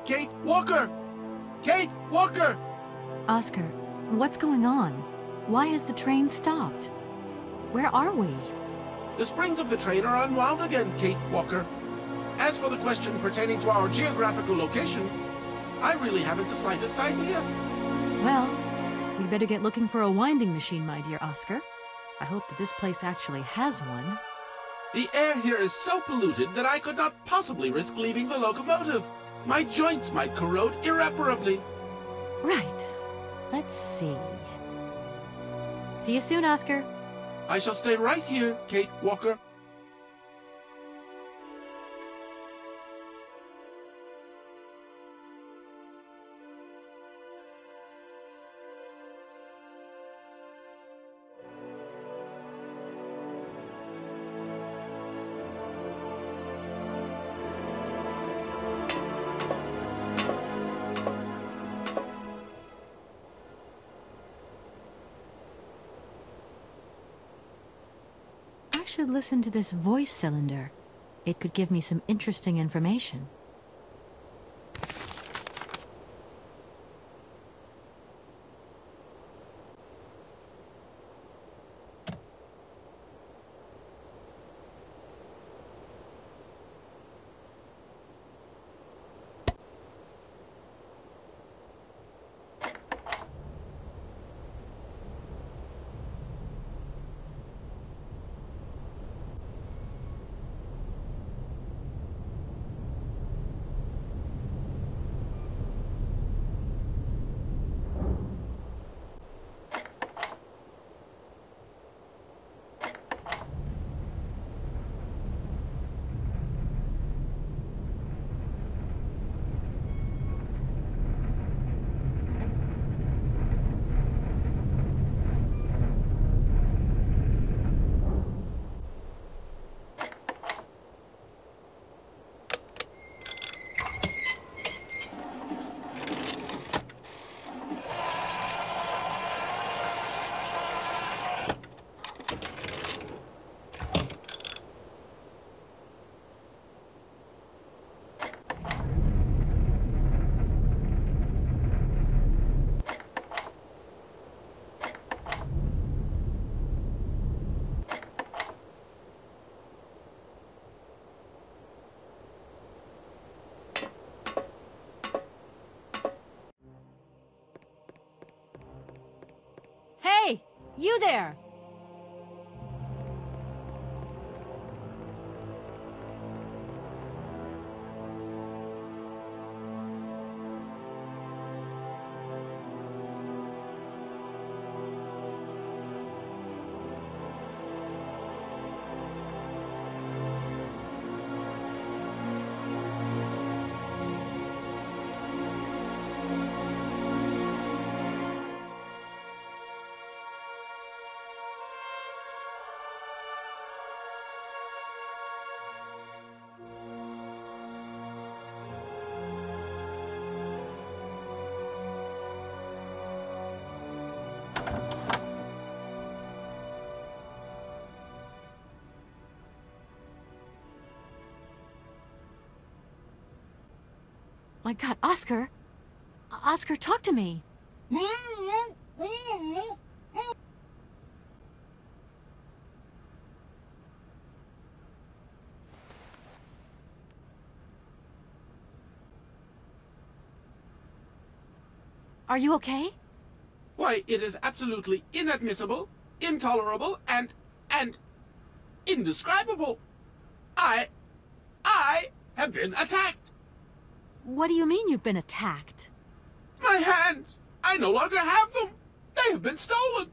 Kate Walker! Kate Walker! Oscar, what's going on? Why has the train stopped? Where are we? The springs of the train are unwound again, Kate Walker. As for the question pertaining to our geographical location, I really haven't the slightest idea. Well, we'd better get looking for a winding machine, my dear Oscar. I hope that this place actually has one. The air here is so polluted that I could not possibly risk leaving the locomotive. My joints might corrode irreparably. Right. Let's see. See you soon, Oscar. I shall stay right here, Kate Walker. I should listen to this voice cylinder. It could give me some interesting information. Hey! You there! My God, Oscar! Oscar, talk to me! Are you okay? Why, it is absolutely inadmissible, intolerable, and indescribable. I have been attacked. What do you mean you've been attacked? My hands! I no longer have them! They have been stolen!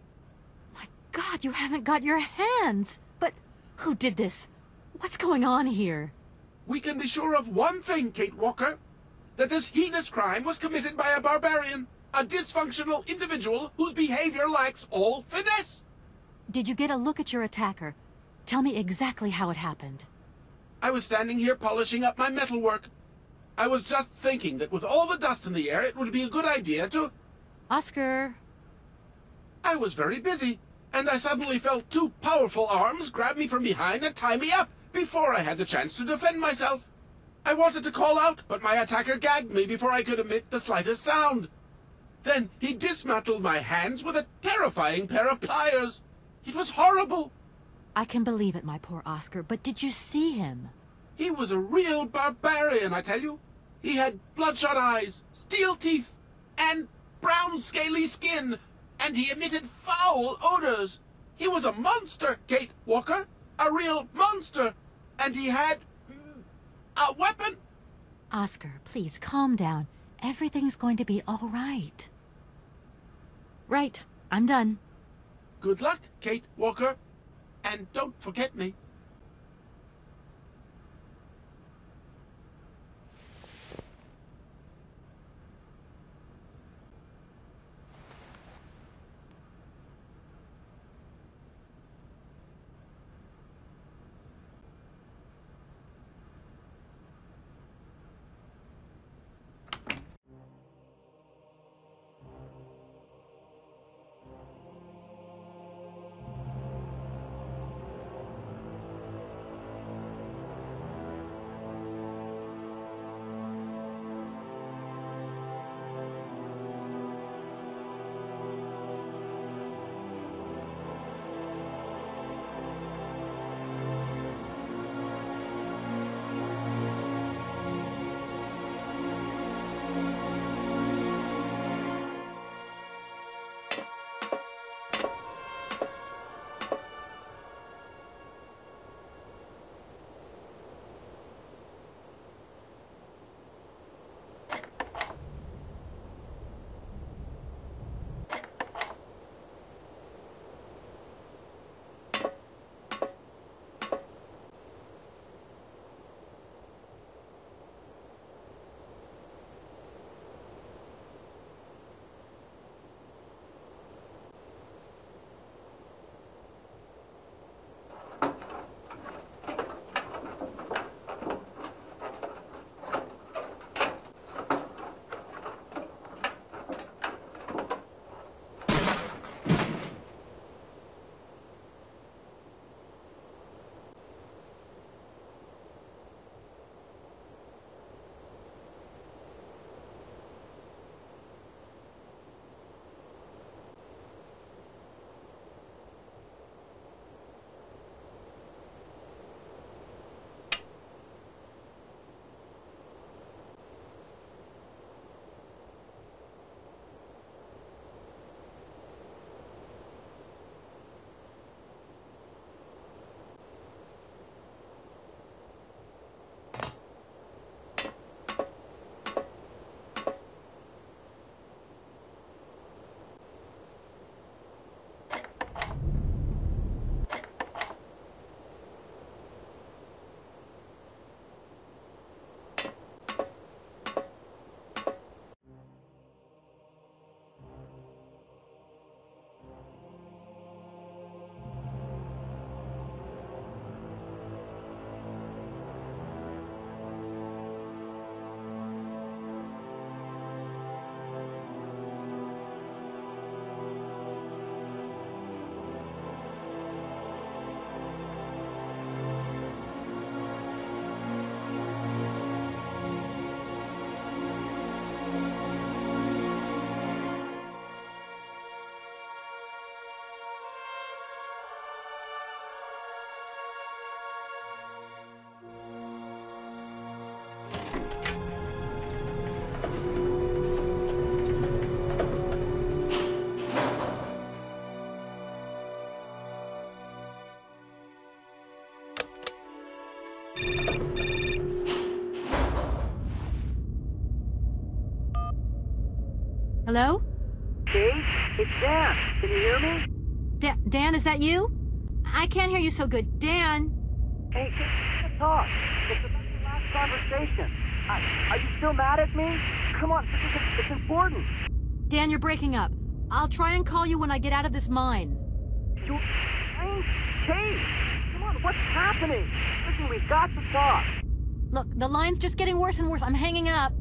My God, you haven't got your hands! But who did this? What's going on here? We can be sure of one thing, Kate Walker. That this heinous crime was committed by a barbarian. A dysfunctional individual whose behavior lacks all finesse. Did you get a look at your attacker? Tell me exactly how it happened. I was standing here polishing up my metalwork. I was just thinking that with all the dust in the air, it would be a good idea to... Oscar! I was very busy, and I suddenly felt two powerful arms grab me from behind and tie me up before I had the chance to defend myself. I wanted to call out, but my attacker gagged me before I could emit the slightest sound. Then he dismantled my hands with a terrifying pair of pliers. It was horrible. I can believe it, my poor Oscar, but did you see him? He was a real barbarian, I tell you. He had bloodshot eyes, steel teeth, and brown scaly skin, and he emitted foul odors. He was a monster, Kate Walker, a real monster, and he had a weapon. Oscar, please calm down. Everything's going to be all right. Right, I'm done. Good luck, Kate Walker, and don't forget me. Hello? Kate, it's Dan. Can you hear me? Dan, is that you? I can't hear you so good. Dan? Hey, let's talk. It's about the last conversation. Are you still mad at me? Come on, it's important. Dan, you're breaking up. I'll try and call you when I get out of this mine. Kate, come on, what's happening? Listen, we've got to talk. Look, the line's just getting worse and worse. I'm hanging up.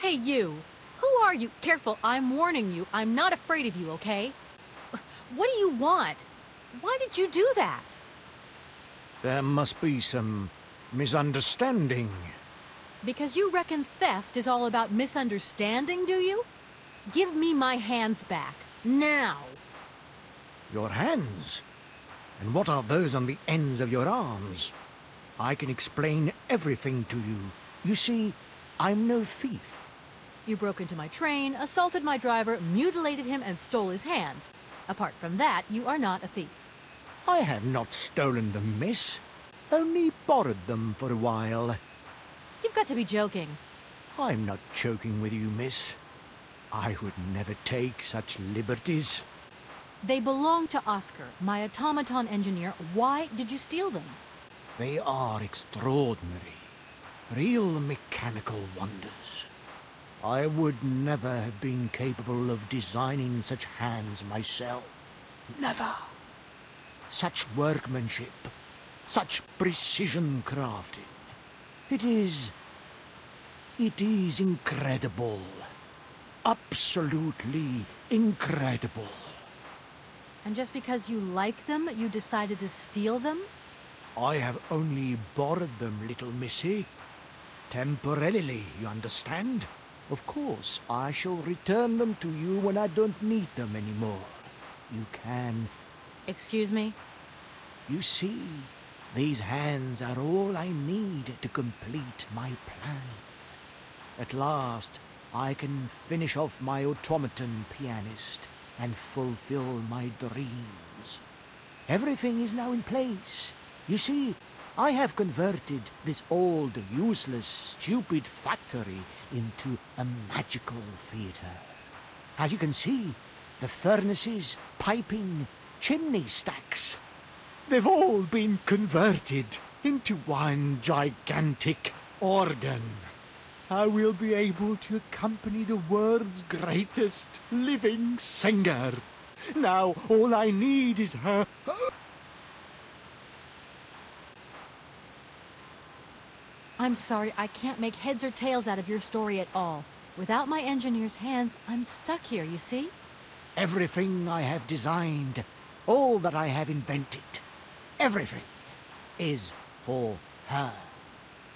Hey, you! Who are you? Careful, I'm warning you. I'm not afraid of you, okay? What do you want? Why did you do that? There must be some misunderstanding. Because you reckon theft is all about misunderstanding, do you? Give me my hands back. Now! Your hands? And what are those on the ends of your arms? I can explain everything to you. You see, I'm no thief. You broke into my train, assaulted my driver, mutilated him, and stole his hands. Apart from that, you are not a thief. I have not stolen them, miss. Only borrowed them for a while. You've got to be joking. I'm not joking with you, miss. I would never take such liberties. They belong to Oscar, my automaton engineer. Why did you steal them? They are extraordinary. Real mechanical wonders. I would never have been capable of designing such hands myself. Never. Such workmanship. Such precision crafting. It is incredible. Absolutely incredible. And just because you like them, you decided to steal them? I have only borrowed them, little missy. Temporarily, you understand? Of course, I shall return them to you when I don't need them anymore. You can... Excuse me? You see, these hands are all I need to complete my plan. At last, I can finish off my automaton pianist and fulfill my dreams. Everything is now in place. You see, I have converted this old, useless, stupid factory into a magical theater. As you can see, the furnaces, piping, chimney stacks, they've all been converted into one gigantic organ. I will be able to accompany the world's greatest living singer. Now all I need is her... I'm sorry, I can't make heads or tails out of your story at all. Without my engineer's hands, I'm stuck here, you see? Everything I have designed, all that I have invented, everything is for her.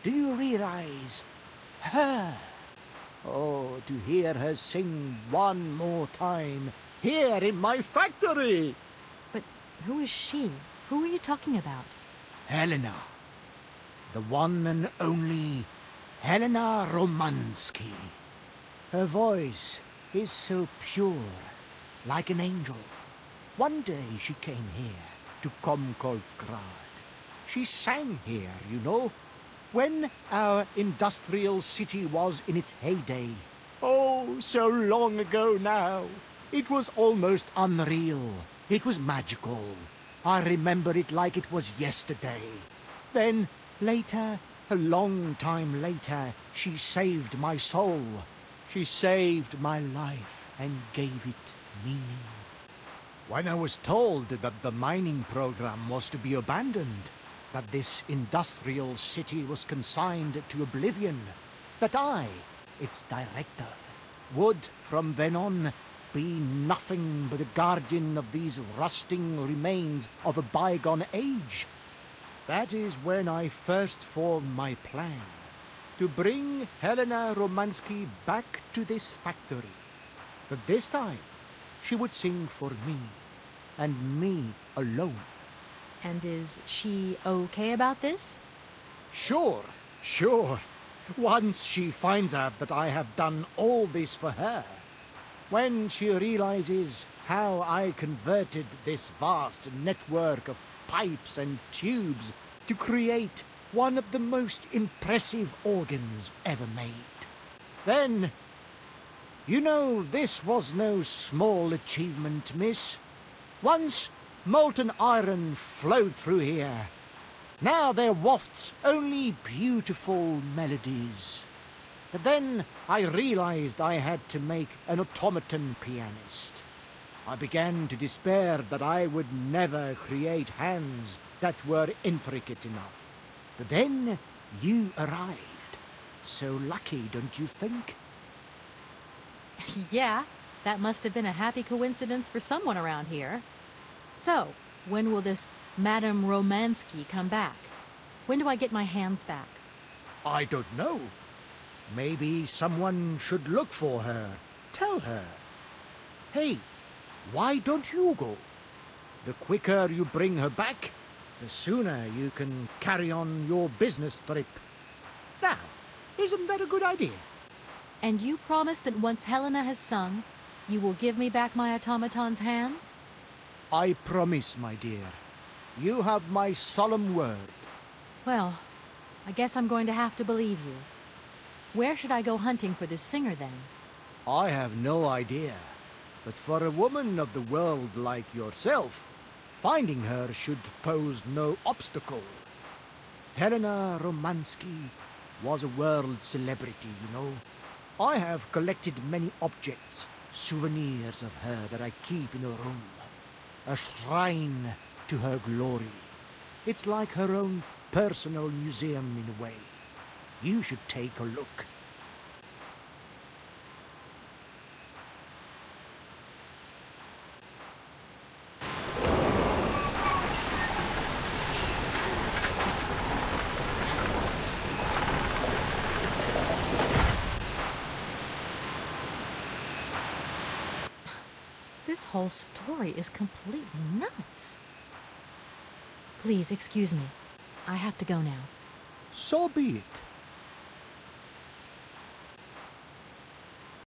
Do you realize? Her. Oh, to hear her sing one more time, here in my factory! But who is she? Who are you talking about? Helena. The one and only Helena Romansky. Her voice is so pure, like an angel. One day she came here, to Komkolzgrad. She sang here, you know, when our industrial city was in its heyday. Oh, so long ago now. It was almost unreal. It was magical. I remember it like it was yesterday. Then, later, a long time later, she saved my soul. She saved my life and gave it meaning. When I was told that the mining program was to be abandoned, that this industrial city was consigned to oblivion, that I, its director, would from then on be nothing but a guardian of these rusting remains of a bygone age, that is when I first formed my plan to bring Helena Romansky back to this factory. But this time, she would sing for me, and me alone. And is she okay about this? Sure, sure. Once she finds out that I have done all this for her, when she realizes how I converted this vast network of pipes and tubes to create one of the most impressive organs ever made, then, you know, this was no small achievement, miss. Once molten iron flowed through here. Now there wafts only beautiful melodies. But then I realized I had to make an automaton pianist. I began to despair that I would never create hands that were intricate enough. But then you arrived. So lucky, don't you think? Yeah, that must have been a happy coincidence for someone around here. So, when will this Madame Romansky come back? When do I get my hands back? I don't know. Maybe someone should look for her. Tell her. Hey, why don't you go? The quicker you bring her back, the sooner you can carry on your business trip. Now, isn't that a good idea? And you promise that once Helena has sung, you will give me back my automaton's hands? I promise, my dear. You have my solemn word. Well, I guess I'm going to have to believe you. Where should I go hunting for this singer, then? I have no idea. But for a woman of the world like yourself, finding her should pose no obstacle. Helena Romansky was a world celebrity, you know. I have collected many objects, souvenirs of her that I keep in a room. A shrine to her glory. It's like her own personal museum in a way. You should take a look. This whole story is completely nuts. Please excuse me. I have to go now. So be it.